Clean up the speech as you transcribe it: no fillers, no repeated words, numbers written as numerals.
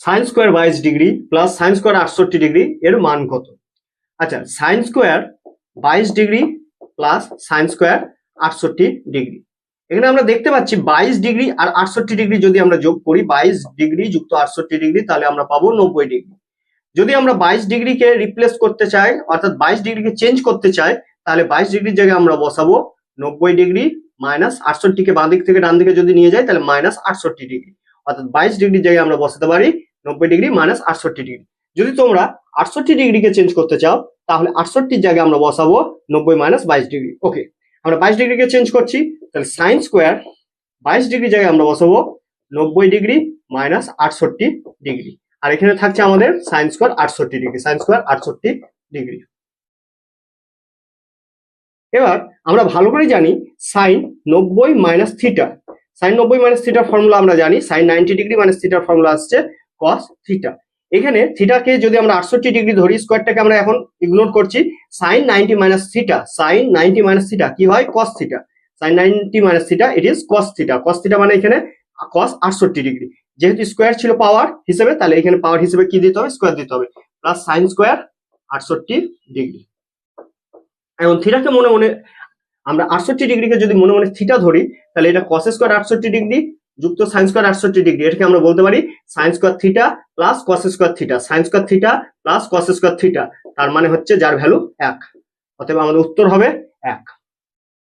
Sine square 22 degree plus sign square 68 degree এর মান কত? আচ্ছা, sine square 22 degree plus sign square 68 degree, এখানে আমরা দেখতে পাচ্ছি 22 ডিগ্রি আর 68 ডিগ্রি যদি আমরা যোগ করি, 22 ডিগ্রি যুক্ত 68 ডিগ্রি, তাহলে আমরা পাবো 90 ডিগ্রি। যদি আমরা 22 ডিগ্রিকে রিপ্লেস করতে চাই, অর্থাৎ 22 ডিগ্রিকে চেঞ্জ করতে চাই, তাহলে 22 ডিগ্রির জায়গায় আমরা বসাবো 90 ডিগ্রি মাইনাস 68কে বাঁ দিক থেকে ডান দিকে যদি নিয়ে যাই তাহলে মাইনাস 68 ডিগ্রি, অর্থাৎ 22 ডিগ্রির জায়গায় আমরা বসাতে পারি 90 ডিগ্রি মাইনাস 68 ডিগ্রি। যদি তোমরা 68 ডিগ্রিকে চেঞ্জ করতে চাও তাহলে 68 জায়গায় আমরা বসাবো 90 মাইনাস 22 ডিগ্রি। ওকে, আমরা 22 ডিগ্রিকে চেঞ্জ করছি, তাহলে সাইন স্কোয়ার 22 ডিগ্রির জায়গায় আমরা বসাবো 90 ডিগ্রি মাইনাস 68 ডিগ্রি, আর এখানে থাকছে আমাদের sine square 68 degree, sine square 68 degree. এবার আমরা ভালো করে জানি sine 90 minus theta, sine 90 minus থিটার ফর্মুলা আমরা জানি, সাইন 90 ডিগ্রি মাইনাস থিটার ফর্মুলা আসছে কস থিটা। এখানে থিটাকে যদি আমরা 68 ডিগ্রি ধরি, স্কোয়ারটাকে আমরা এখন ইগনোর করছি, sine 90 minus theta, sine 90 minus theta কি হয়? Cos theta. Sine 90 minus theta it is cos theta, cos theta মানে এখানে কস 68 ডিগ্রি। যেহেতু স্কোয়ার ছিল পাওয়ার হিসেবে, তাহলে এখানে পাওয়ার হিসেবে কি দিতে হবে? স্কোয়ার দিতে হবে, প্লাস সাইন স্কোয়ার 68 ডিগ্রি। এখন থিটাকে মনে মনে আমরা 68 ডিগ্রিকে যদি মনে মনে থিটা ধরি, তাহলে এটা কস স্কোয়ার 68 ডিগ্রি যুক্ত সাইন স্কোয়ার 68 ডিগ্রি, এটাকে আমরা বলতে পারি sine square theta plus cos square theta, sine square theta plus cos square theta, তার মানে হচ্ছে যার ভ্যালু 1, অতএব আমাদের উত্তর হবে 1।